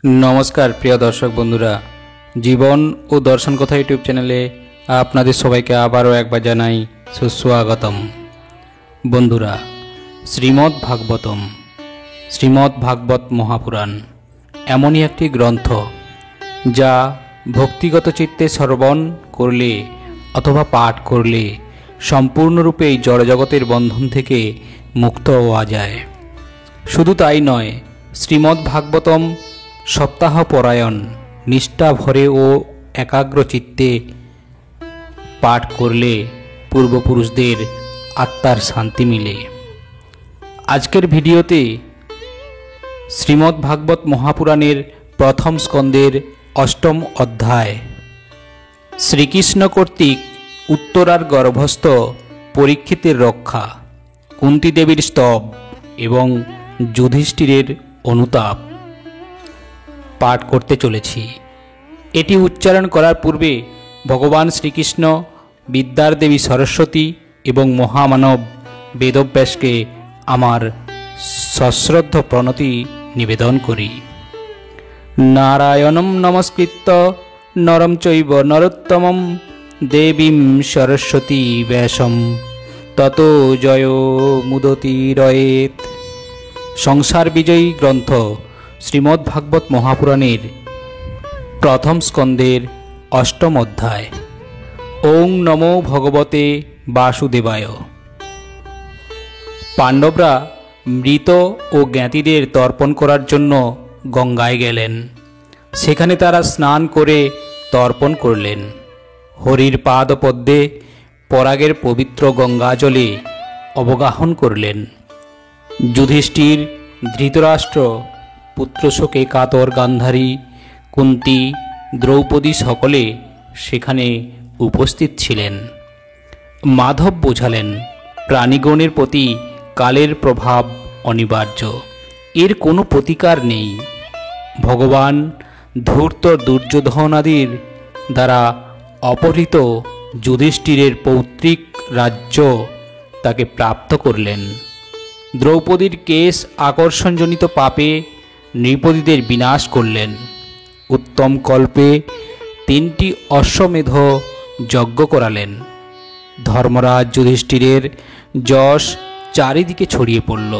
नमस्कार प्रिय दर्शक बंधुरा जीवन और दर्शन कथा यूट्यूब चैनेले आपनादेर सबाइके आबारो एकबार जानाई सुस्वागतम। बंधुरा श्रीमद् भागवत महापुराण एमनई एकटी ग्रंथ जा भक्तिगत चित्ते श्रवण करले अथवा पाठ करले सम्पूर्णरूपे जड़जगतेर बंधन थेके मुक्त हওয়া যায়। शुधु ताई नय, श्रीमद् भागवतम सप्ताह परायण निष्ठा भरे ओ एकाग्र चित्ते पाठ करले पूर्वपुरुषदेर आत्मार शांति मिले। आजकेर भिडियोते श्रीमद् भागवत महापुराणेर प्रथम स्कंदेर अष्टम अध्याय श्रीकृष्ण कर्तृक उत्तरार गर्भस्थ परीक्षितेर रक्षा, कुंती देवीर स्तव एवं युधिष्ठिरेर अनुताप पाठ करते चलेছি। एटी उच्चारण करार पूर्वे भगवान श्रीकृष्ण विद्यार देवी सरस्वती एवं महामानव वेदव्यास के आमार सश्रद्ध प्रणति निवेदन करी। नारायणं नमस्कृत्य नरं चैव नरोत्तमं देवीं सरस्वती व्यासं ततो जयो मुदतिरयेत्। संसार विजयी ग्रंथ श्रीमद् भागवत महापुराणेर प्रथम स्कंदेर अष्टम अध्याय। ओं नमो भगवते वासुदेवाय। पांडवरा मृत ओ ज्ञातीदेर तर्पण करार जन्य गंगाय गेलेन। सेखाने तारा स्नान करे तर्पण करलेन। हरिर पादपद्मे परागेर पवित्र गंगा जले अवगाहन करलेन। युधिष्ठिर, धृतराष्ट्र, पुत्रशोके कातर गांधारी, कुंती, द्रौपदी सकले सेखाने उपस्थित छिलेन। माधव बोझालेन प्राणीगणेर प्रति कालेर प्रभाव अनिवार्य, एर कोनो प्रतिकार नेई। भगवान धूर्त दुर्योधनादिर द्वारा अपहृत युधिष्ठिरेर पौत्रिक राज्य ताके प्राप्त करलेन। द्रौपदीर केश आकर्षणजनित पापे नृपतिदेर विनाश करलेन। उत्तम कल्पे तीनटी अश्वमेध यज्ञ करालेन। धर्मराज युधिष्ठिरेर यश चारिदिके छड़िए पड़ल।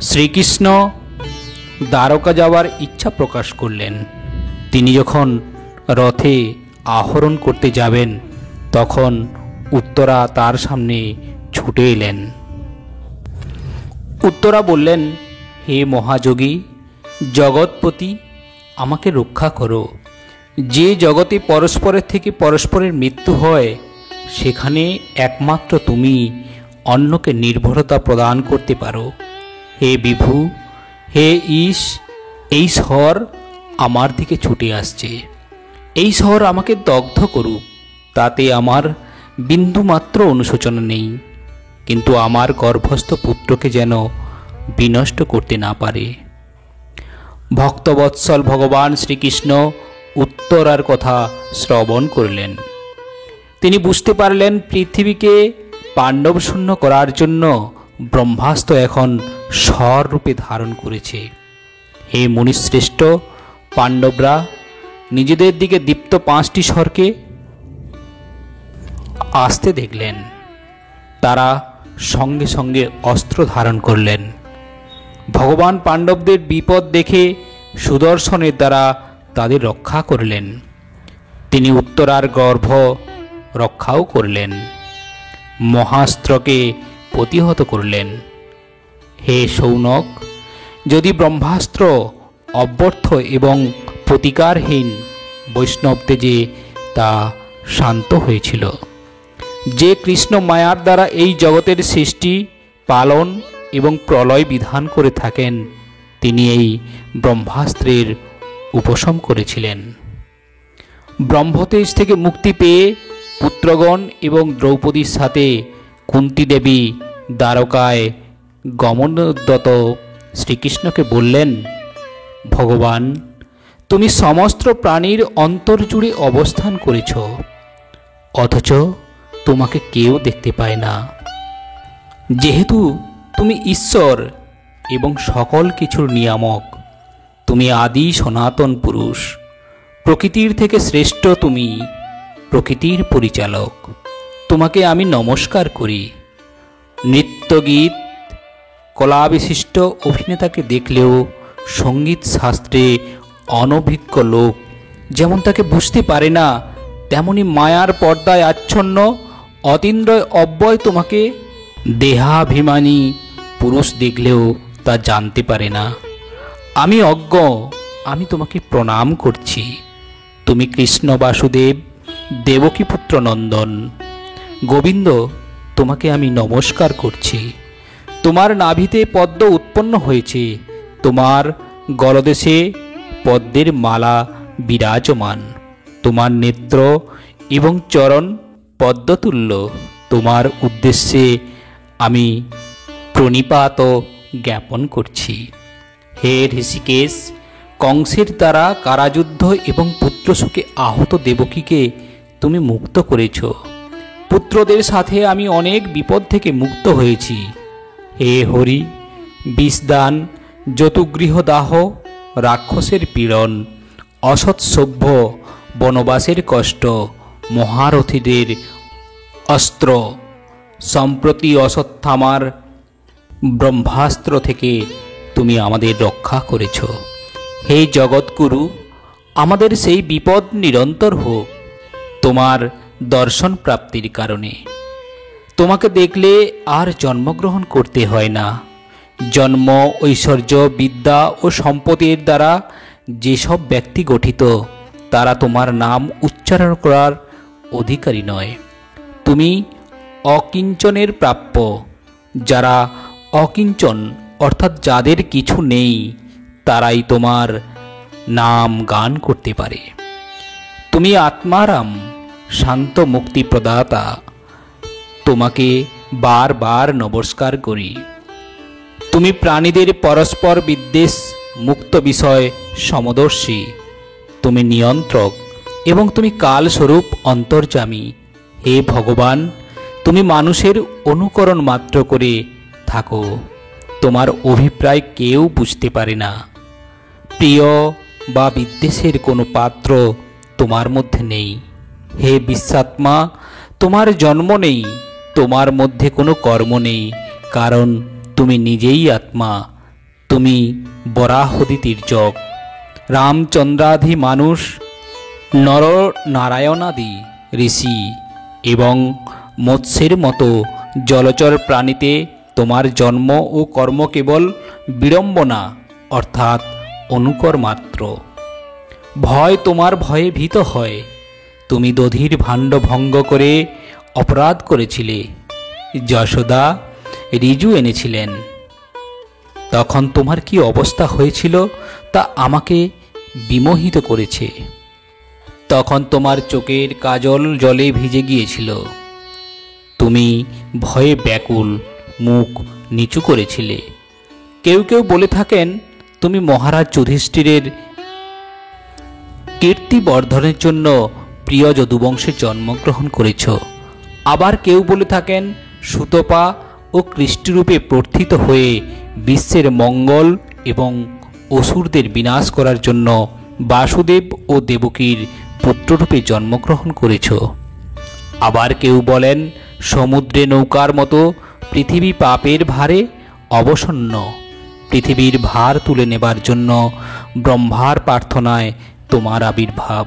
श्रीकृष्ण द्वारका जावार इच्छा प्रकाश करलेन। तिनि जखन रथे आरोहण करते जाबेन तखन उत्तरा तार सामने छुटे एलेन। उत्तरा बोलेन, हे महायोगी जगतपति, आमाके रक्षा करो। जे जगते परस्परेर थेके परस्परेर मृत्यु हय सेखाने एकमात्र तुमी अन्यके निर्भरता प्रदान करते पारो। हे विभु, हे ईश, এই শহর আমার দিকে ছুটে আসছে। এই শহর আমাকে দগ্ধ করুক, তাতে আমার বিন্দুমাত্র অনুশোচনা নেই, কিন্তু আমার গর্ভস্থ পুত্রকে যেন বিনষ্ট করতে না পারে। ভক্তবৎসল ভগবান শ্রীকৃষ্ণ উত্তরার কথা শ্রবণ করলেন। তিনি বুঝতে পারলেন পৃথিবীকে পাণ্ডব শূন্য করার জন্য ব্রহ্মাস্ত্র এখন স্বর রূপে ধারণ করেছে। হে মুনিশ্রেষ্ঠ, পাণ্ডবরা নিজেদের দিকে দীপ্ত 5টি স্বরকে আসতে দেখলেন। তারা সঙ্গে সঙ্গে অস্ত্র ধারণ করলেন। ভগবান পাণ্ডবদের বিপদ দেখে সুদর্শনের দ্বারা তাদের রক্ষা করলেন। তিনি উত্তরার গর্ভ রক্ষাও করলেন, মহাস্ত্রকে প্রতিহত করলেন। হে শৌনক, যদি ব্রহ্মাস্ত্র অব্যর্থ এবং প্রতিকারহীন বৈষ্ণব তেজে তা শান্ত হয়েছিল। যে কৃষ্ণ মায়ার দ্বারা এই জগতের সৃষ্টি, পালন এবং প্রলয় বিধান করে থাকেন, তিনি এই ব্রহ্মাস্ত্রের উপশম করেছিলেন। ব্রহ্মতেজ থেকে মুক্তি পেয়ে পুত্রগণ এবং দ্রৌপদীর সাথে কুন্তী দেবী দ্বারকায় গমনোদ্যত শ্রীকৃষ্ণকে বললেন, ভগবান, তুমি সমস্ত প্রাণীর অন্তর জুড়ে অবস্থান করেছ, অথচ তোমাকে কেউ দেখতে পায় না। যেহেতু তুমি ঈশ্বর এবং সকল কিছুর নিয়ামক, তুমি আদি সনাতন পুরুষ, প্রকৃতির থেকে শ্রেষ্ঠ তুমি, প্রকৃতির পরিচালক। তোমাকে আমি নমস্কার করি। নৃত্যগীত কলাবিশিষ্ট অভিনেতাকে দেখলেও সঙ্গীত শাস্ত্রে অনভিজ্ঞ লোক যেমন তাকে বুঝতে পারে না, তেমনি মায়ার পর্দায় আচ্ছন্ন অতীন্দ্রয় অব্যয় তোমাকে দেহাভিমানী পুরুষ দেখলেও তা জানতে পারে না। আমি অজ্ঞ, আমি তোমাকে প্রণাম করছি। তুমি কৃষ্ণ বাসুদেব, দেবকীপুত্র নন্দন। গোবিন্দ, তোমাকে আমি নমস্কার করছি। তোমার নাভিতে পদ্ম উৎপন্ন হয়েছে, তোমার গলদেশে পদ্মের মালা বিরাজমান, তোমার নেত্র এবং চরণ পদ্মতুল্য। তোমার উদ্দেশ্যে আমি প্রণিপাত জ্ঞাপন করছি। হে ঋষিকেশ, কংসের দ্বারা কারাযুদ্ধ এবং পুত্রশোকে আহত দেবকীকে তুমি মুক্ত করেছ। পুত্রদের সাথে আমি অনেক বিপদ থেকে মুক্ত হয়েছি। হে হরি, বিষদান, যতুগৃহদাহ, রাক্ষসের পীড়ন, অসৎসভ্য বনবাসের কষ্ট, মহারথীদের অস্ত্র, সম্প্রতি অশ্বত্থামার ব্রহ্মাস্ত্র থেকে তুমি আমাদের রক্ষা করেছ। হে জগৎগুরু, আমাদের সেই বিপদ নিরন্তর হোক তোমার দর্শন প্রাপ্তির কারণে। তোমাকে দেখলে আর জন্মগ্রহণ করতে হয় না। জন্ম, ঐশ্বর্য, বিদ্যা ও সম্পদের দ্বারা যেসব ব্যক্তি গঠিত তারা তোমার নাম উচ্চারণ করার অধিকারী নয়। তুমি অকিঞ্চনের প্রাপ্য। যারা অকিঞ্চন অর্থাৎ যাদের কিছু নেই তারাই তোমার নাম গান করতে পারে। তুমি আত্মারাম, শান্ত মুক্তি প্রদাতা। তোমাকে বারবার নমস্কার করি। তুমি প্রাণীদের পরস্পর বিদ্বেষ মুক্ত বিষয় সমদর্শী। তুমি নিয়ন্ত্রক এবং তুমি কালস্বরূপ অন্তর্যামী। হে ভগবান, তুমি মানুষের অনুকরণ মাত্র করে থাকো, তোমার অভিপ্রায় কেউ বুঝতে পারে না। প্রিয় বা বিদ্বেষের কোনো পাত্র তোমার মধ্যে নেই। হে বিশ্বাত্মা, তোমার জন্ম নেই, তোমার মধ্যে কোনো কর্ম নেই, কারণ তুমি নিজেই আত্মা। তুমি বরাহদিতির যগ, রামচন্দ্রাদি মানুষ, নর নারায়ণাদি ঋষি এবং মৎস্যের মতো জলচর প্রাণীতে তোমার জন্ম ও কর্ম কেবল বিড়ম্বনা অর্থাৎ অনুকর মাত্র। ভয় তোমার ভয়ে ভীত হয়। তুমি দধির ভাণ্ড ভঙ্গ করে অপরাধ করেছিলে। যশোদা রিজু এনেছিলেন, তখন তোমার কি অবস্থা হয়েছিল তা আমাকে বিমোহিত করেছে। তখন তোমার চোখের কাজল জলে ভিজে গিয়েছিল। তুমি ভয়ে ব্যাকুল, মুখ নিচু করেছিলে। কেউ কেউ বলে থাকেন তুমি মহারাজ যুধিষ্ঠিরের কীর্তি বর্ধনের জন্য প্রিয় যদুবংশে জন্মগ্রহণ করেছ। আবার কেউ বলে থাকেন সুতপা ও কৃষ্টিরূপে প্রথিত হয়ে বিশ্বের মঙ্গল এবং অসুরদের বিনাশ করার জন্য বাসুদেব ও দেবকীর পুত্ররূপে জন্মগ্রহণ করেছ। আবার কেউ বলেন সমুদ্রে নৌকার মতো পৃথিবী পাপের ভারে অবসন্ন। পৃথিবীর ভার তুলে নেবার জন্য ব্রহ্মার প্রার্থনায় তোমার আবির্ভাব।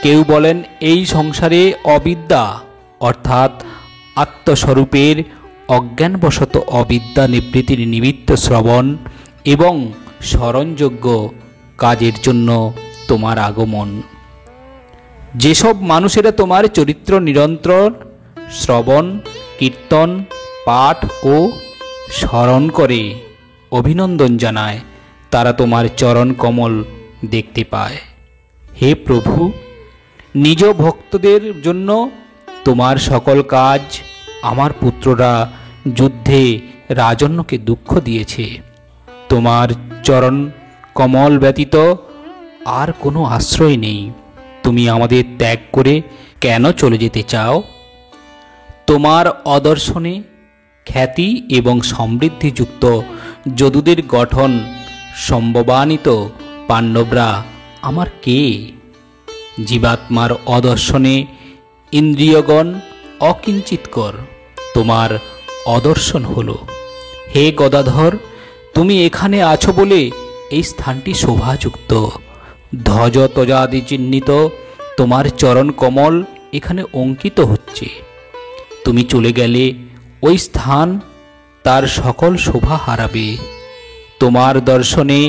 কেউ বলেন এই সংসারে অবিদ্যা অর্থাৎ আত্মস্বরূপের অজ্ঞানবশত অবিদ্যা নিবৃত্তির নিমিত্ত শ্রবণ এবং স্মরণযোগ্য কাজের জন্য তোমার আগমন। যেসব মানুষেরা তোমার চরিত্র নিরন্তর শ্রবণ, কীর্তন, পাঠ ও স্মরণ করে অভিনন্দন জানায় তারা তোমার চরণ কমল দেখতে পায়। হে প্রভু, নিজ ভক্তদের জন্য তোমার সকল কাজ আমার পুত্ররা যুদ্ধে রাজন্যকে দুঃখ দিয়েছে। তোমার চরণ কমল ব্যতীত আর কোনো আশ্রয় নেই। তুমি আমাদের ত্যাগ করে কেন চলে যেতে চাও? তোমার অদর্শনে খ্যাতি এবং সমৃদ্ধিযুক্ত যদুদের গঠন সম্ভবানিত পাণ্ডবরা আমার কে? জীবাত্মার অদর্শনে ইন্দ্রিয়গণ অকিঞ্চিৎকর, তোমার অদর্শন হলো। হে গদাধর, তুমি এখানে আছো বলে এই স্থানটি শোভাযুক্ত। ধ্বজ ত্বজাদি চিহ্নিত তোমার চরণ কমল এখানে অঙ্কিত হচ্ছে। তুমি চলে গেলে ওই স্থান তার সকল শোভা হারাবে। তোমার দর্শনে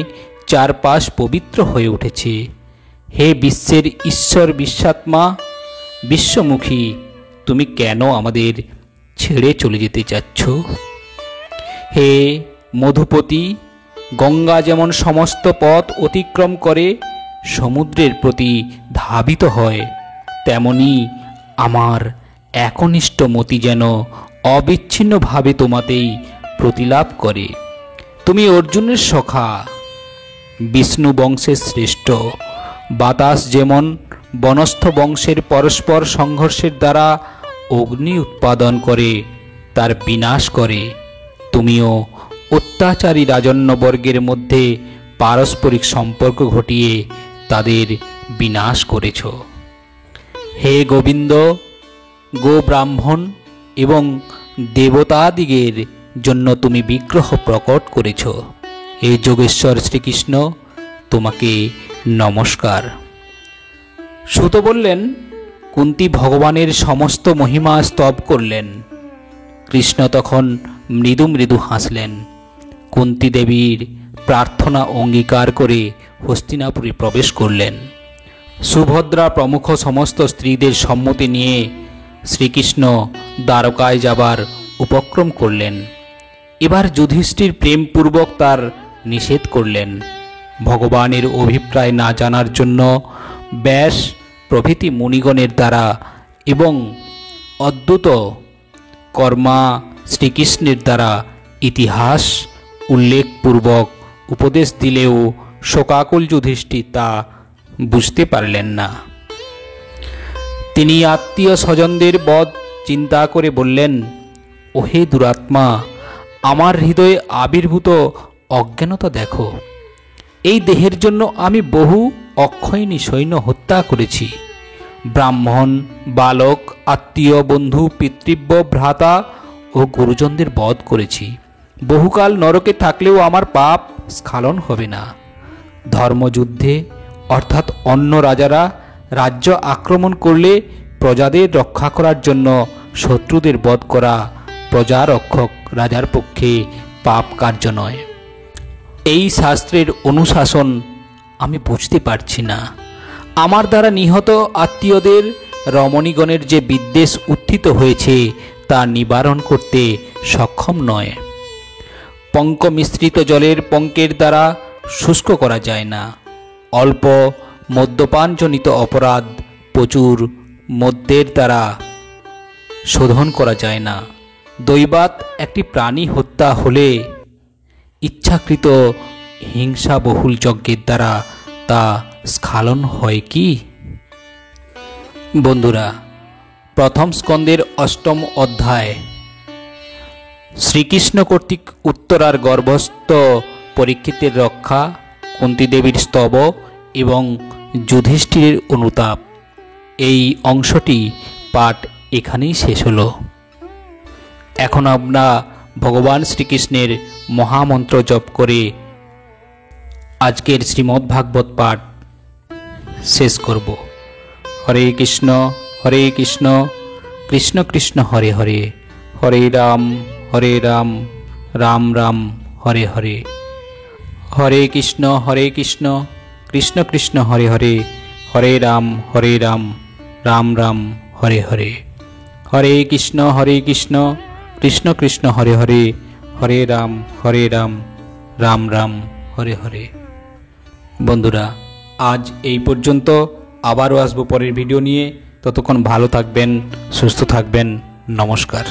চারপাশ পবিত্র হয়ে উঠেছে। হে বিশ্বের ঈশ্বর বিশ্বাত্মা, বিশ্বমুখী, তুমি কেন আমাদের ছেড়ে চলে যেতে চাচ্ছ? হে মধুপতি, গঙ্গা যেমন সমস্ত পথ অতিক্রম করে সমুদ্রের প্রতি ধাবিত হয়, তেমনি আমার একনিষ্ঠ মতি যেন অবিচ্ছিন্নভাবে তোমাতেই প্রতিলাভ করে। তুমি অর্জুনের সখা, বিষ্ণু বংশের শ্রেষ্ঠ। বাতাস যেমন বনস্থ বংশের পরস্পর সংঘর্ষের দ্বারা অগ্নি উৎপাদন করে তার বিনাশ করে, তুমিও অত্যাচারী রাজন্যবর্গের মধ্যে পারস্পরিক সম্পর্ক ঘটিয়ে তাদের বিনাশ করেছ। হে গোবিন্দ, গো ব্রাহ্মণ এবং দেবতাদিগের জন্য তুমি বিগ্রহ প্রকট করেছ। হে যোগেশ্বর শ্রীকৃষ্ণ, তোমাকে নমস্কার। সুত বললেন, কুন্তী ভগবানের সমস্ত মহিমা স্তব করলেন। কৃষ্ণ তখন মৃদু মৃদু হাসলেন। কুন্তী দেবীর প্রার্থনা অঙ্গীকার করে হস্তিনাপুরে প্রবেশ করলেন। সুভদ্রা প্রমুখ সমস্ত স্ত্রীদের সম্মতি নিয়ে শ্রীকৃষ্ণ দ্বারকায় যাবার উপক্রম করলেন। এবার যুধিষ্ঠির প্রেমপূর্বক তার নিষেধ করলেন। ভগবানের অভিপ্রায় না জানার জন্য ব্যাস প্রভৃতি মুনিগণের দ্বারা এবং অদ্ভুত কর্মা শ্রীকৃষ্ণের দ্বারা ইতিহাস উল্লেখপূর্বক উপদেশ দিলেও শোকাকুল যুধিষ্ঠির তা বুঝতে পারলেন না। তিনি আত্মীয় স্বজনদের বধ চিন্তা করে বললেন, ওহে দুরাত্মা, আমার হৃদয়ে আবির্ভূত অজ্ঞানতা দেখো। এই দেহের জন্য আমি বহু অক্ষয়িনী সৈন্য হত্যা করেছি। ব্রাহ্মণ, বালক, আত্মীয়, বন্ধু, পিতৃব্য, ভ্রাতা ও গুরুজনদের বধ করেছি। বহুকাল নরকে থাকলেও আমার পাপ স্খলন হবে না। ধর্মযুদ্ধে অর্থাৎ অন্য রাজারা রাজ্য আক্রমণ করলে প্রজাদের রক্ষা করার জন্য শত্রুদের বধ করা প্রজারক্ষক রাজার পক্ষে পাপ কার্য নয়। এই শাস্ত্রের অনুশাসন আমি বুঝতে পারছি না। আমার দ্বারা নিহত আত্মীয়দের রমণীগণের যে বিদ্বেষ উত্থিত হয়েছে তা নিবারণ করতে সক্ষম নয়। পঙ্ক মিশ্রিত জলের পঙ্কের দ্বারা শুষ্ক করা যায় না। অল্প মদ্যপানজনিত অপরাধ প্রচুর মদ্যের দ্বারা শোধন করা যায় না। দৈবাত একটি প্রাণী হত্যা হলে ইচ্ছাকৃত হিংসাবহুল যজ্ঞের দ্বারা তা স্খলন হয় কি? বন্ধুরা, প্রথম স্কন্দের অষ্টম অধ্যায় শ্রীকৃষ্ণ কর্তৃক উত্তরার গর্ভস্থ পরীক্ষিতের রক্ষা, কুন্তী দেবীর স্তব এবং যুধিষ্ঠিরের অনুতাপ, এই অংশটি পাঠ এখানেই শেষ হলো। এখন আমরা ভগবান শ্রীকৃষ্ণের মহামন্ত্র জপ করে আজকের শ্রীমদ্ ভাগবত পাঠ শেষ করব। হরে কৃষ্ণ কৃষ্ণ কৃষ্ণ হরে হরে, হরে রাম রাম রাম হরে হরে, হরে কৃষ্ণ কৃষ্ণ কৃষ্ণ হরে হরে, হরে রাম রাম রাম হরে হরে, হরে কৃষ্ণ কৃষ্ণ কৃষ্ণ হরে হরে, হরে রাম রাম রাম হরে হরে। বন্ধুরা, আজ এই পর্যন্ত। আবারও আসবো পরের ভিডিও নিয়ে। ততক্ষণ ভালো থাকবেন, সুস্থ থাকবেন। নমস্কার।